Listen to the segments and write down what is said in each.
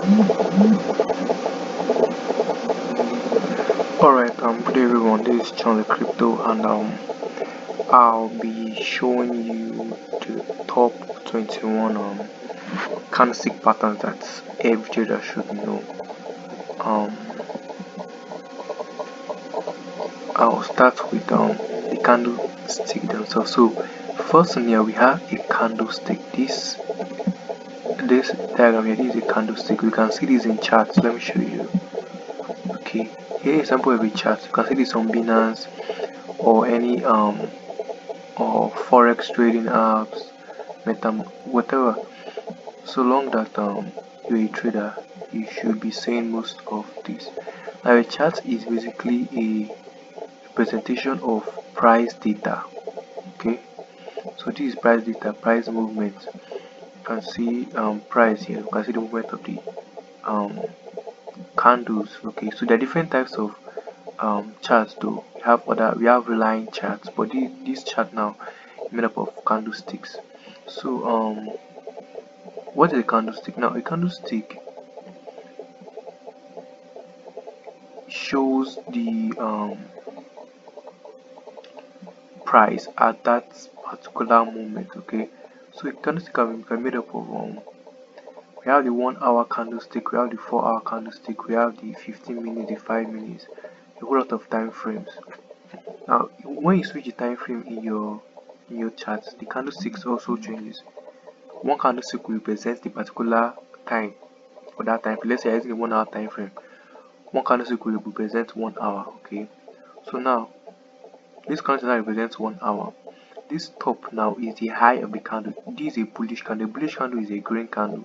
Alright, good day everyone, this is John the Crypto, and I'll be showing you the top 21 candlestick patterns that every trader should know. I'll start with the candlestick themselves. So first in here we have a candlestick. This diagram here, this is a candlestick. You can see this in charts. Let me show you. Okay, here is a sample of a chart. You can see this on Binance or any or forex trading apps, whatever. So long that you're a trader, you should be seeing most of this. Now a chart is basically a representation of price data. Okay, so this is price data, price movement. You can see price here. You can see the movement of the um, candles. Okay, so there are different types of charts though. We have line charts, but this chart now is made up of candlesticks. So what is a candlestick? Now a candlestick shows the price at that particular moment. Okay, so a candlestick can be made up of we have the 1 hour candlestick, we have the 4 hour candlestick, we have the 15 minutes, the 5 minutes, a whole lot of time frames. Now when you switch the time frame in your charts, the candlesticks also changes. One candlestick will represent the particular time for that time. Let's say using a 1 hour time frame, one candlestick will represent 1 hour. Okay, so now this candle now represents 1 hour. This top now is the high of the candle. This is a bullish candle. A bullish candle is a green candle,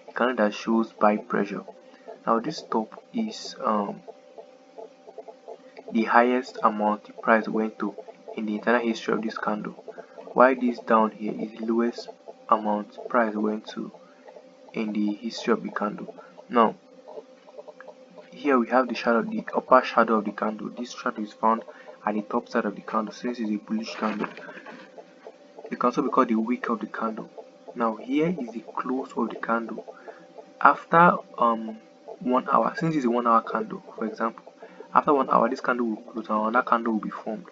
a candle that shows buy pressure. Now this top is the highest amount the price went to in the entire history of this candle, while this down here is the lowest amount price went to in the history of the candle. Now here we have the upper shadow of the candle. This shadow is found at the top side of the candle since it's a bullish candle. It can also be called the wick of the candle. Now here is the close of the candle. After 1 hour, since it's a 1 hour candle, for example, after 1 hour this candle will close and another candle will be formed.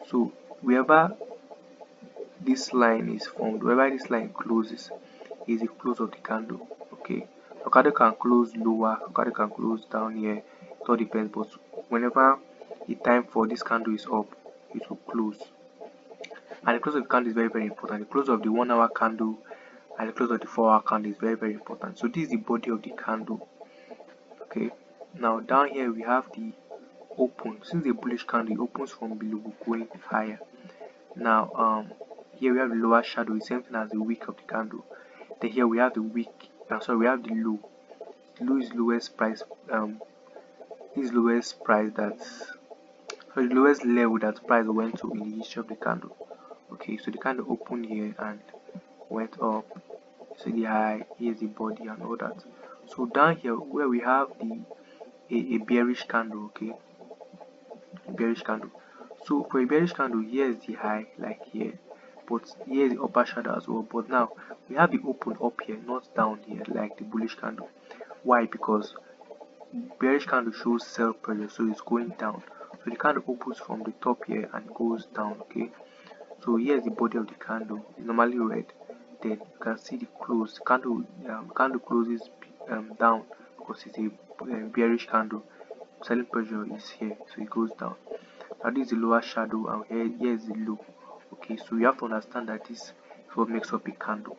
So wherever this line is formed, wherever this line closes, is the close of the candle. Okay, a candle can close lower, a candle can close down here. It all depends, but whenever the time for this candle is up, it will close. And the close of the candle is very important. The close of the 1 hour candle and the close of the 4 hour candle is very important. So this is the body of the candle. Okay, now down here we have the open. Since the bullish candle, it opens from below going higher. Now here we have the lower shadow, the same thing as the wick of the candle. Then here we have the wick, we have the low. The low is lowest price, this is lowest price the lowest level that price went to in the history of the candle. Okay, so the candle opened here and went up. See the high, here's the body and all that. So down here where we have a bearish candle. Okay, bearish candle. So for a bearish candle, here is the high, like here, but here is the upper shadow as well. But now we have the open up here, not down here like the bullish candle. Why? Because bearish candle shows sell pressure, so it's going down. So the candle opens from the top here and goes down. Okay, so here is the body of the candle. It's normally red. Then you can see the close. Candle closes down because it's a bearish candle. Selling pressure is here, so it goes down. Now this is the lower shadow, and here is the low. Okay, so you have to understand that this is what makes up a candle,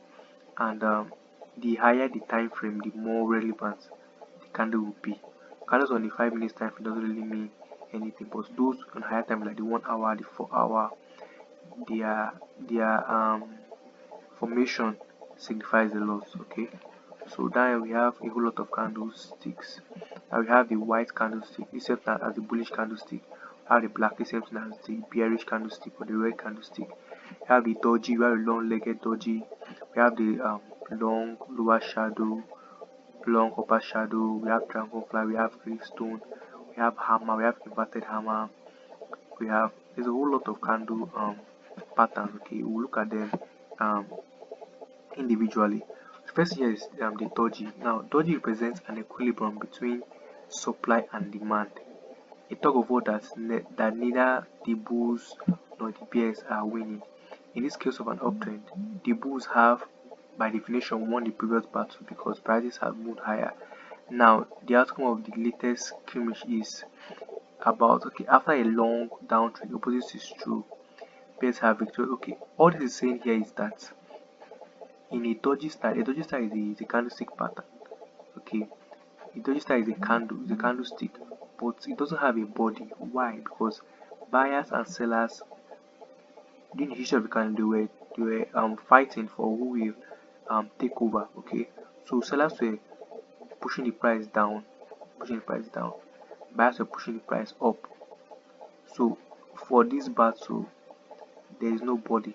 and the higher the time frame, the more relevant the candle will be. Candles on the 5 minutes time frame doesn't really mean anything, but those on higher time like the 1 hour, the 4 hour, their formation signifies a lot. Okay, so down we have a whole lot of candlesticks. Now we have the white candlestick, the same thing as the bullish candlestick. We have the black, the same thing as the bearish candlestick or the red candlestick. We have the doji, we have the long-legged doji. We have the long lower shadow, long upper shadow. We have dragonfly, we have gravestone, we have hammer, we have inverted hammer. There's a whole lot of candle patterns. Okay, we'll look at them individually. First here is the Doji. Now Doji represents an equilibrium between supply and demand, a tug of war that neither the bulls nor the bears are winning. In this case of an uptrend, the bulls have by definition won the previous battle because prices have moved higher. Now the outcome of the latest skirmish is about, okay, after a long downtrend, opposite is true, bears have victory. Okay, all this is saying here is that in a Doji style is a candlestick pattern. Okay, a Doji style is a candlestick, but it doesn't have a body. Why? Because buyers and sellers during the history of the candle they were fighting for who will take over. Okay, so sellers were pushing the price down, buyers were pushing the price up. So for this battle, there is no body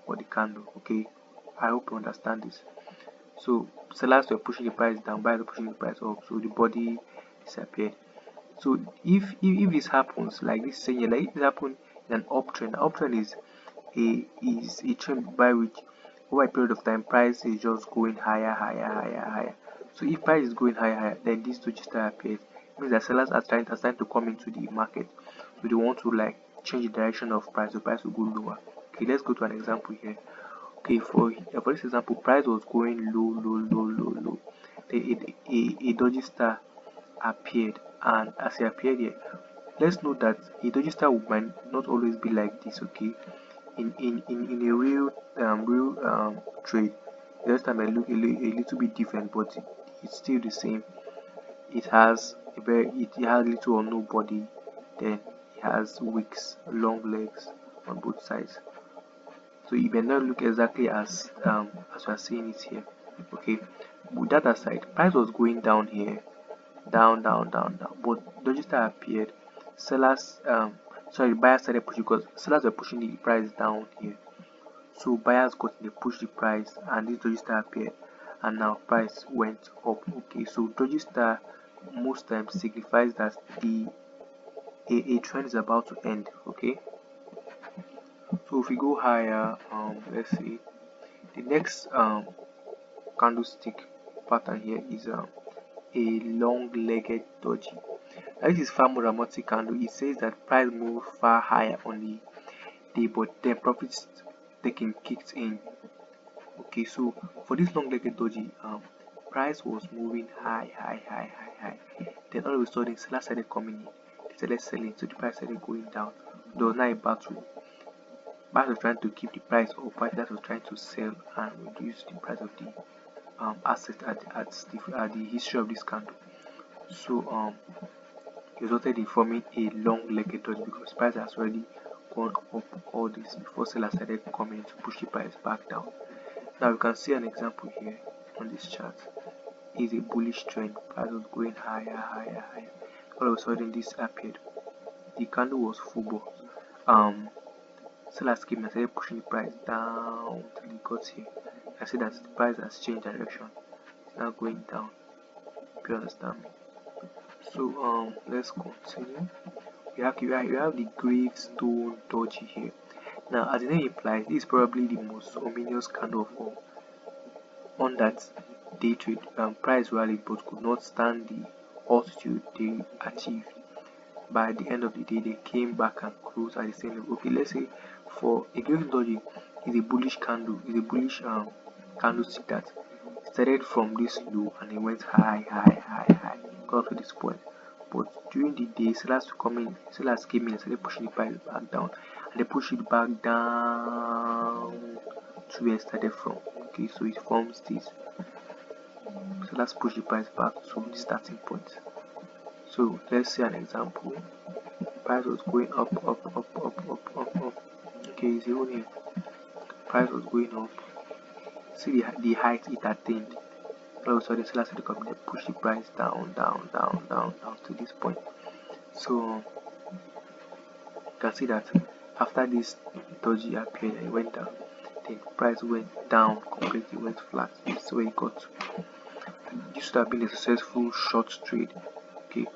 for the candle. Okay, I hope you understand this. So sellers were pushing the price down, buyers were pushing the price up, so the body disappeared. So if this happens like this saying here, like if it happens in an uptrend is a trend by which over a period of time price is just going higher. So if price is going higher, then this Doji star appears. It means that sellers are trying to come into the market, so they want to like change the direction of price. The price will go lower. Okay, let's go to an example here. Okay, for this example, price was going low. Then a Doji star appeared, and as it appeared here, let's note that a Doji star might not always be like this. Okay, in a real trade, the Doji star might look a little bit different, but it's still the same. It has it has little or no body, then it has wicks, long legs on both sides. So it may not look exactly as we are seeing it here. Okay, with that aside, price was going down here, down, but Doji star appeared. Sellers buyers started pushing because sellers were pushing the price down here. So buyers got in, they pushed the price, and this Doji star appeared, and now price went up. Okay, so Doji star most times signifies that a trend is about to end. Okay, so if we go higher, let's see, the next candlestick pattern here is a long-legged Doji. Now this is far more dramatic candle. It says that price moved far higher on the day, but then profits taking kicked in. Okay, so for this long-legged Doji, price was moving high. Then all of a sudden, sellers started coming in. They started selling, so the price started going down. There was now a battle. Buyers were trying to keep the price up, buyers were trying to sell and reduce the price of the asset at the history of this candle. So it resulted in forming a long-legged Doji because price has already gone up all this before sellers started coming to push the price back down. Now you can see an example here on this chart. Is a bullish trend. Price was going higher. All of a sudden this appeared. The candle was full, but sellers came and started pushing the price down till it got here. I see that the price has changed direction. It's now going down. If you understand me. So let's continue. You have the Gravestone Doji here. Now, as the name implies, this is probably the most ominous candle of all. On that day trade, price rallied but could not stand the altitude they achieved. By the end of the day, they came back and closed at the same level. Okay, let's say for a Gravestone Doji is a bullish candle, is a bullish candlestick that started from this low and it went high, got to this point. But during the day, sellers came in and started pushing the price back down, and they pushed it back down to where it started from. Okay, so it forms this. So let's push the price back to the starting point. So let's see an example. Price was going up. Okay, it's even here. Price was going up. See the height it attained. All of a sudden, sellers started coming, they push the price down to this point. So you can see that after this Doji appeared and it went down, the price went down completely, went flat. This is where it got to. This should have been a successful short trade. Okay,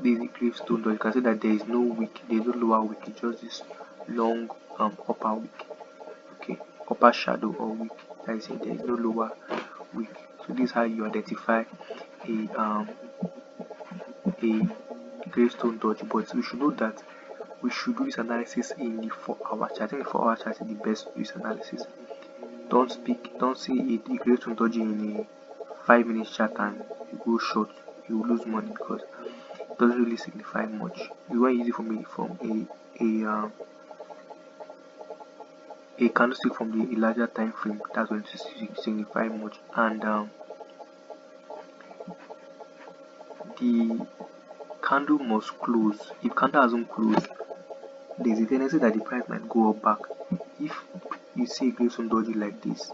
this is the Gravestone. You can see that there is no wick, there is no lower wick, it's just this long upper wick. Okay, upper shadow or wick. That is it, there is no lower wick. So this is how you identify a gravestone dodge. But we should know that we should do this analysis in the 4-hour chart. I think the 4-hour chart is the best to do this analysis. Don't see a gravestone dodge in a 5-minute chart and you go short, you will lose money because it doesn't really signify much. It's very easy for me from a candlestick from the larger time frame. That's going to signify much. And the candle must close. If candle hasn't closed, there's a tendency that the price might go up back. If you see a gravestone doji like this,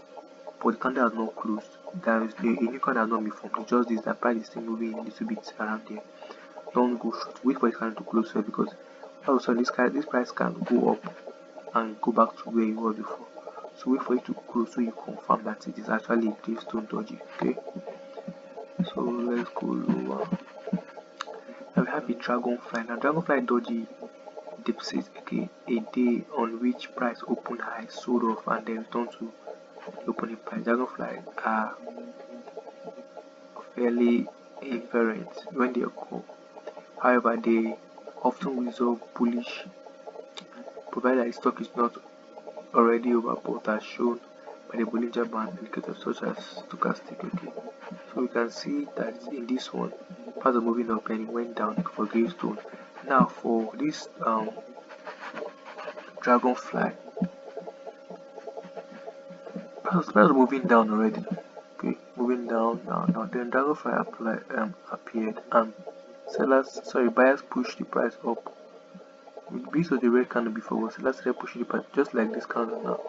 but the candle has not closed, there is a new candle has not been formed. It's just this, the price is still moving a little bit around there. Don't go short. Wait for this candle to close first, because all of a sudden this price can go up and go back to where it was before. So wait for it to close so you confirm that it is actually a gravestone doji. Okay. So let's go lower. Now we have a dragonfly. Now dragonfly doji deficit, okay, a day on which price opened high, sold off, and then returned to the opening price. Dragonfly are fairly invariant when they occur. However, they often resolve bullish, provided the stock is not already overbought as shown by the Bollinger Band indicators such as stochastic. Okay, so we can see that in this one, price of moving up and it went down for Gravestone. Now for this Dragonfly, price moving down already. Okay, moving down now. Then Dragonfly appeared and buyers pushed the price up. This was the red candle before, but sellers started pushing the price just like this candle now.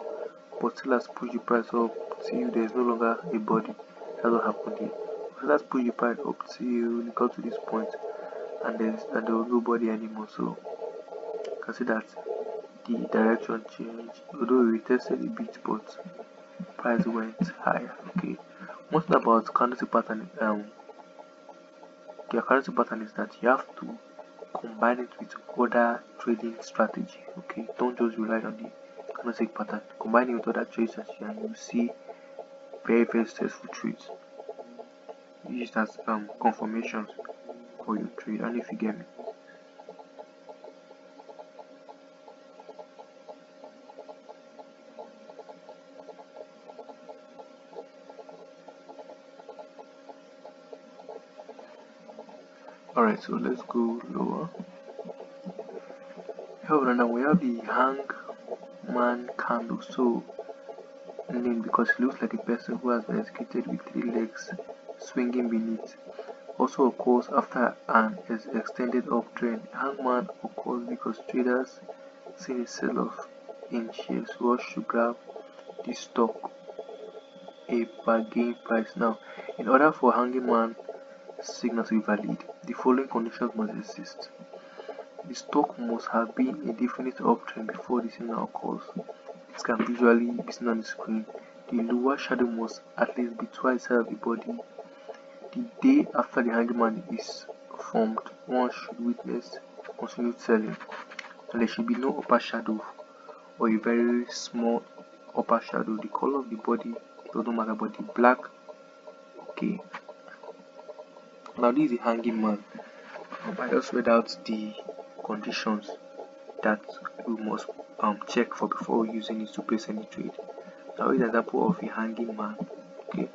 But sellers push the price up till there is no longer a body. That's what happened here. Sellers push the price up till it got to this point, and there was no body anymore. So you can see that the direction changed. Although we tested a bit, but price went higher. Okay. One thing about candlestick pattern, your candlestick pattern is that you have to combine it with other trading strategy. Okay, don't just rely on the candlestick pattern. Combine it with other trading strategy, and you see very successful trades. Use it as confirmations for your trade. And if you get me. Alright, so let's go lower. However, now we have the hangman candle. So named because it looks like a person who has been executed with 3 legs swinging beneath. Also occurs after an extended uptrend. Hangman occurs because traders seeing a sell-off in shares rush to grab the stock a bargain price. Now, in order for hangman signal to be valid, the following conditions must exist. The stock must have been a definite uptrend before the signal occurs. This can visually be seen on the screen. The lower shadow must at least be twice the size of the body. The day after the hangman is formed, one should witness continued selling, and there should be no upper shadow or a very small upper shadow. The color of the body does not matter, but the black. Okay. Now this is the hanging man. I just read out the conditions that we must check for before using it to place any trade. Now here's an example of a hanging man. Okay.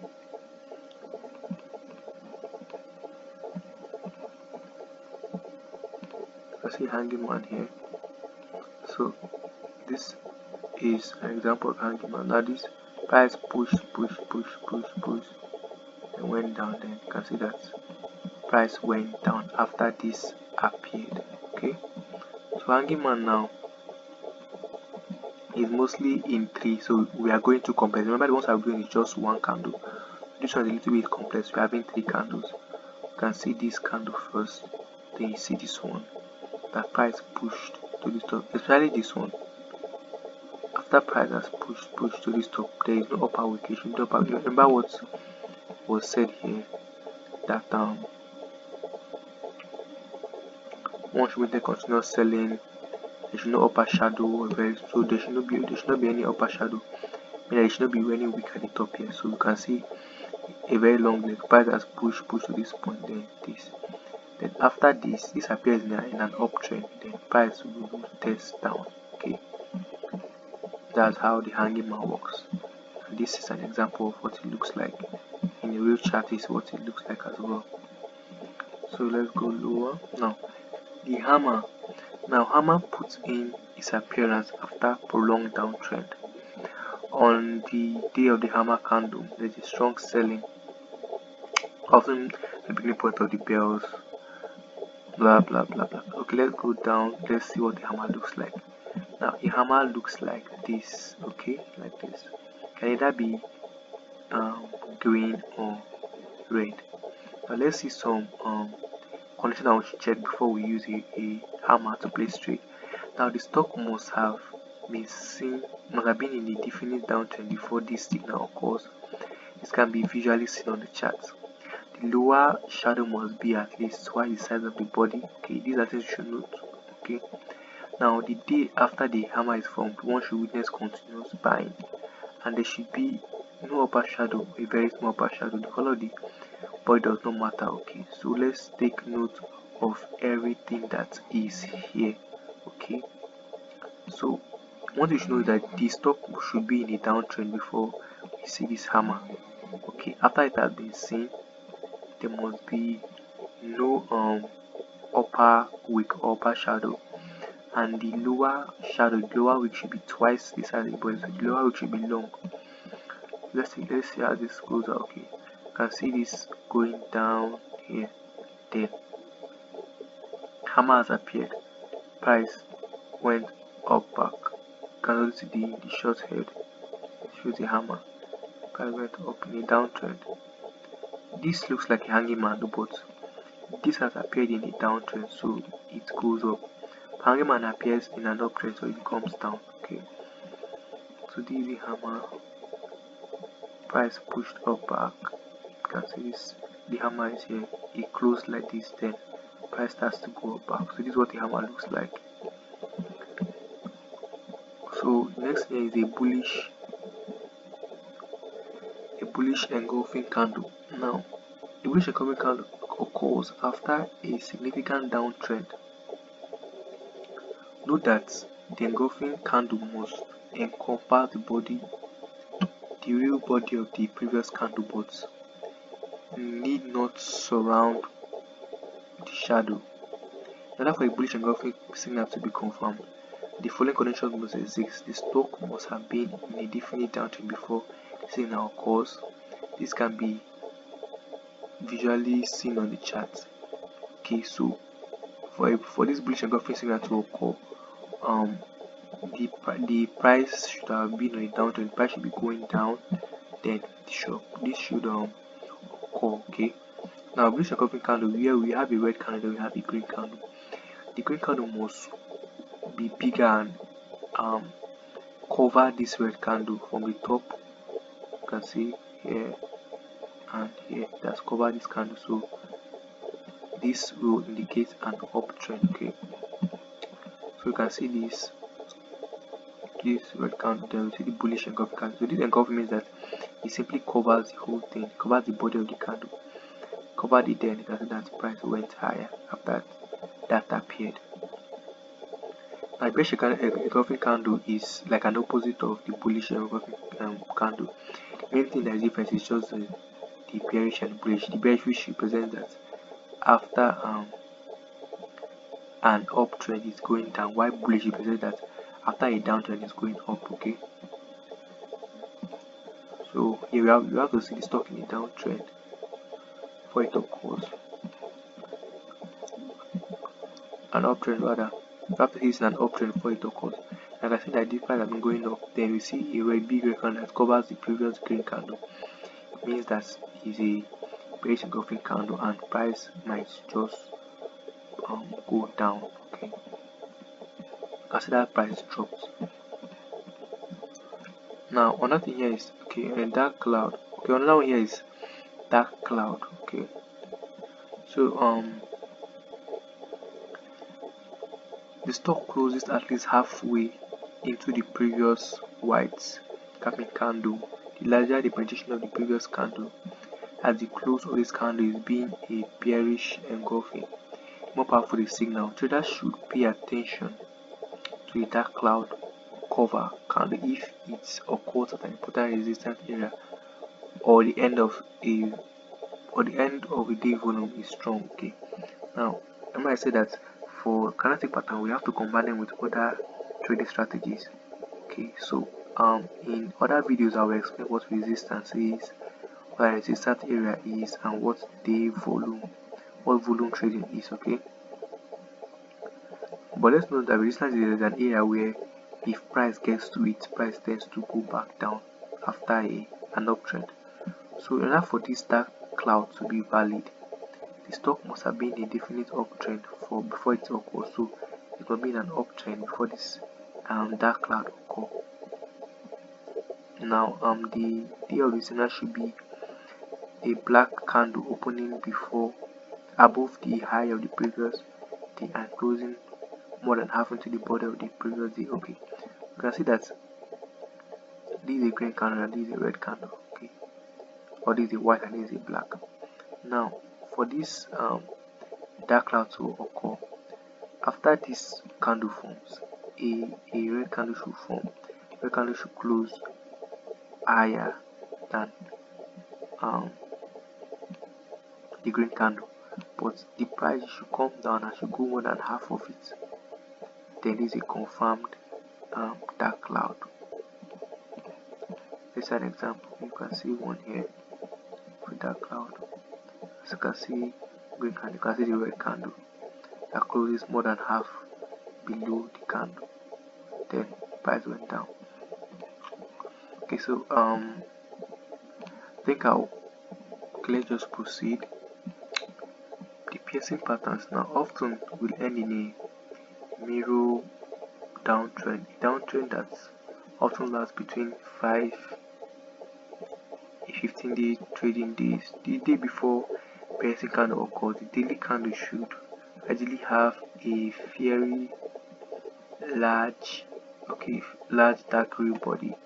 I see hanging man here. So this is an example of hanging man. Now this price push and went down. Then you can see that price went down after this appeared. Okay, so hanging man now is mostly in 3, so we are going to complex. Remember the ones I'm doing is just 1 candle. This one is a little bit complex. We're having 3 candles. You can see this candle first, then you see this one. That price pushed to the top, especially this one. After price has pushed to this top, there is no upper vacation. Remember what was said here, that once we continue selling, there should no upper shadow, so there should not be any upper shadow Meaning it should not be any weak at the top here. So you can see a very long leg. Price has pushed to this point, then this. Then after this appears in an uptrend. Then price will test down. Okay, that's how the hanging man works. And this is an example of what it looks like in a real chart. Is what it looks like as well. So let's go lower now. The hammer. Now hammer puts in its appearance after prolonged downtrend. On the day of the hammer candle, there's a strong selling, often the beginning point of the bells, blah blah blah blah. Okay, let's go down. Let's see what the hammer looks like. Now a hammer looks like this. Okay, like this. Can either be green or red. Now let's see some condition I should check before we use a hammer to play straight. Now the stock must have been in a definite downtrend before this signal occurs. This can be visually seen on the chart. The lower shadow must be at least twice the size of the body. Okay, these are things you should note. Okay. Now the day after the hammer is formed, one should witness continuous buying, and there should be no upper shadow, a very small upper shadow. The color of the body does not matter. Okay, so let's take note of everything that is here. Okay, so what you should know is that the stock should be in a downtrend before we see this hammer. Okay, after it has been seen, there must be no upper wick or upper shadow, and the lower shadow, the lower wick should be twice the size of the body, so the lower wick should be long. Let's see how this goes out. Okay, you can see this going down here. Then hammer has appeared, price went up back. You can also see the short head shows the hammer. Price went up in a downtrend. This looks like a hanging man, but this has appeared in a downtrend, so it goes up. Hanging man appears in an uptrend, so it comes down. Okay, so this is the hammer. Price pushed up back. You can see this. The hammer is here. It closed like this, then price starts to go up back. So this is what the hammer looks like. So next here is a bullish engulfing candle. Now the bullish engulfing candle occurs after a significant downtrend. Note that the engulfing candle must encompass the real body of the previous candle, but need not surround the shadow. In order for a bullish engulfing signal to be confirmed, the following conditions must exist. The stock must have been in a definite downtrend before the signal occurs. This can be visually seen on the chart. Okay, so for this bullish engulfing signal to occur, the price should have been on a downtrend. The price should be going down, then this should occur. Okay, now bullish engulfing candle, here we have a red candle, we have a green candle. The green candle must be bigger and cover this red candle from the top. You can see here and here, that's covered this candle, so this will indicate an uptrend. Okay, so you can see this red candle, then we see the bullish engulfing candle. So this engulfing means that it simply covers the whole thing, covers the body of the candle, covered it. Then you can see that price went higher after that appeared. Now, bearish engulfing candle is like an opposite of the bullish engulfing candle. The main thing that is different is just the bearish and bullish. The bearish, which represents that after an uptrend is going down, while bullish represents that after a downtrend is going up. Okay, so here we have to see the stock in a downtrend before it occurs. An uptrend rather. You have to see it's an uptrend before it occurs. Like I said, that this price has been going up, then we see a big red candle that covers the previous green candle. It means that is a bearish engulfing candle and price might just go down. Okay, consider price dropped. Now another thing here is a dark cloud. Okay, another one here is dark cloud. Okay, so the stock closes at least halfway into the previous white capping candle, the larger the penetration of the previous candle, as the close of this candle is being a bearish engulfing. More powerful the signal, traders should pay attention to a dark cloud cover candle if it occurs at an important resistance area or the end of a day volume is strong. Okay, now remember I said that for candlestick pattern we have to combine them with other trading strategies. Okay, so in other videos I will explain what resistance is, what resistance area is, and what volume trading is. Okay, but let's note that resistance is an area where if price gets to it, price tends to go back down after an uptrend. So in order for this dark cloud to be valid, the stock must have been a definite uptrend before it occurs. So it must be in an uptrend before this dark cloud occur. Now the day of the signal should be a black candle opening above the high of the previous day and closing more than half into the body of the previous day. Okay, you can see that this is a green candle and this is a red candle. Okay, or this is a white and this is a black. Now for this dark cloud to occur, after this candle forms, a red candle should form. Red candle should close higher than the green candle, but the price should come down and should go more than half of it. Then this is a confirmed dark cloud. This is an example. You can see one here with dark cloud. As you can see, green candle, you can see the red candle that closes more than half below the candle. Then price went down. Okay, so I think let's just proceed. The piercing patterns now often will end in a mirror downtrend, a downtrend that often lasts between 15-day trading days. The day before piercing candle occurs, the daily candle should ideally have a very large dark gray body,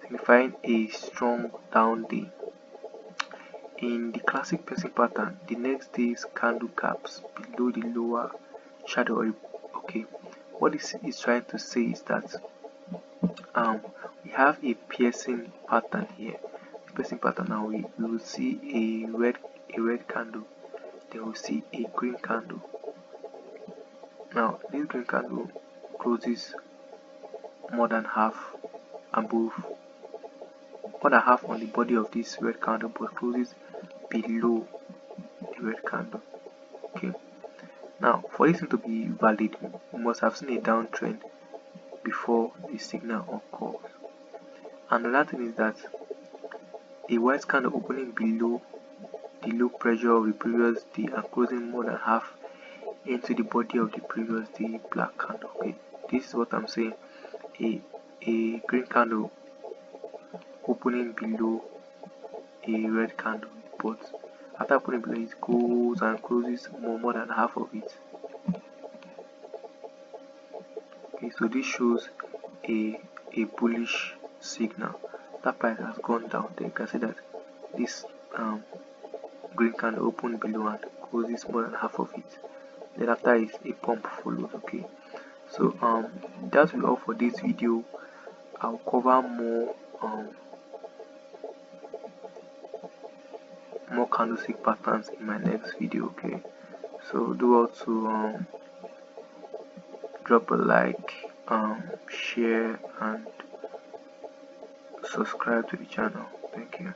signifying a strong down day. In the classic piercing pattern, the next day's candle caps below the lower shadow. Okay, what this is trying to say is that we have a piercing pattern here. The piercing pattern now we will see a red candle, then we'll see a green candle. Now this green candle closes more than half on the body of this red candle, but closes below the red candle. Okay, now for this thing to be valid, we must have seen a downtrend before the signal occurs. And another thing is that a white candle opening below the low pressure of the previous day and closing more than half into the body of the previous day black candle. Okay, this is what I'm saying. A green candle opening below a red candle, but after opening below it goes and closes more than half of it. Okay, so this shows a bullish signal. That price has gone down. Then you can see that this green candle opened below and closes more than half of it. Then after is a pump follows. Okay, so that will all for this video. I'll cover more candlestick patterns in my next video. Okay, so do also drop a like, share and subscribe to the channel. Thank you.